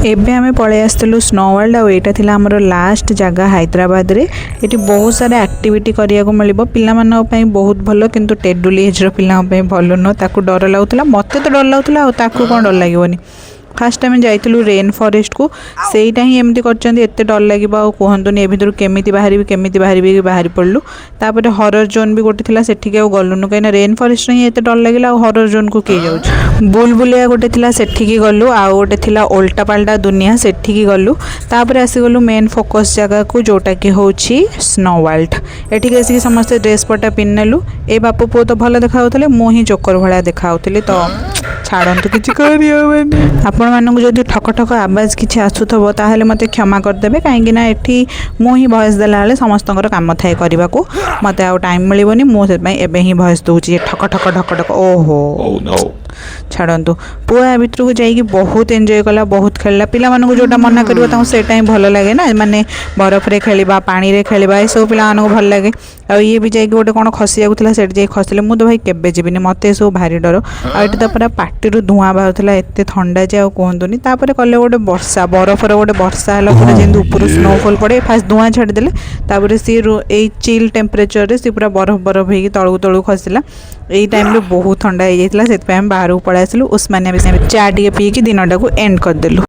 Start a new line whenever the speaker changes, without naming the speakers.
एबे आमे पळै आसतलु snow world आ एटा थिला हमर लास्ट जगह हैदराबाद रे। एटी बहुत सारा एक्टिविटी करिया को मिलिबो पिल्ला मानन पई बहुत भलो किंतु टेडुली एज रो पिल्ला पई भलो न ताकू डर लागुतला मते तो डर लागुतला आ ताकू कोन डर लागिवनी। फास्ट टाइम जाइलु रेन फॉरेस्ट को सेटा ही एमती करचंदी एते डर लागिबो आ कोहंतुनी ए भितर केमिति बाहरी बाहरी पड़लु। तापर हॉरर जोन भी गोटे थिला सेठी के गलुनु कहिना रेन फॉरेस्ट ही एते डर लागिला हॉरर जोन को के जाउछ। बुलबुलिया गोटे थिला सेठी की गलु आ गोटे थिला उल्टा पाल्टा दुनिया सेठी की गलु। तापर आसी गलु मेन फोकस जगह को जोटा की होछि स्नो वर्ल्ड। एठी के आसी समस्त ड्रेस पटा पिन्नलु ए बापू पो तो भलो देखा होतले मो ही जोकर भला देखा होतले तो छाड़ंतु किछि करियबनी। आपण मानक जदि ठक ठक आवाज किछि आसुथबो ताहले मते क्षमा कर देबे काहेकि ना एठी मो ही वॉइस देला हले समस्तंकर काम थाए करबा को मते आ टाइम मिलिबोनी मो से पई एबे ही वॉइस दोछि ठक ठक ठक ठक ओहो छाड़ंतु पुआ भितर को जाई बहुत एंजॉय कला बहुत खेलला पिला मानक जोटा मना करबो ता से टाइम भलो लागे ना माने बरफ रे खेलिबा पानी रे खेलिबा ए सब पिला मानक भल लागे। आ ये भी जाई गोटे कोन खसी आउतला सेट जाई खसले मु तो भाई केबे जेबिनी मते सब भारी डर आ एटा त पूरा पाटी रु धुआं बाहुतला एते ठंडा जे आ कोहंतुनी। तापर कले गोटे वर्षा बरफ रे गोटे वर्षा हला पूरा जेंद ऊपर स्नोफॉल पड़े फास्ट धुआं छाड़ देले तापर सी ए चिल टेम्परेचर रे सी पूरा बरफ बरफ हेकी तळु तळु खसिला। एई टाइम रे बहुत ठंडा हे जाइतला सेत पे हम बाहर पळा आसलु उस्मानिया में चा टिके पी की दिनटा को एंड कर देलु।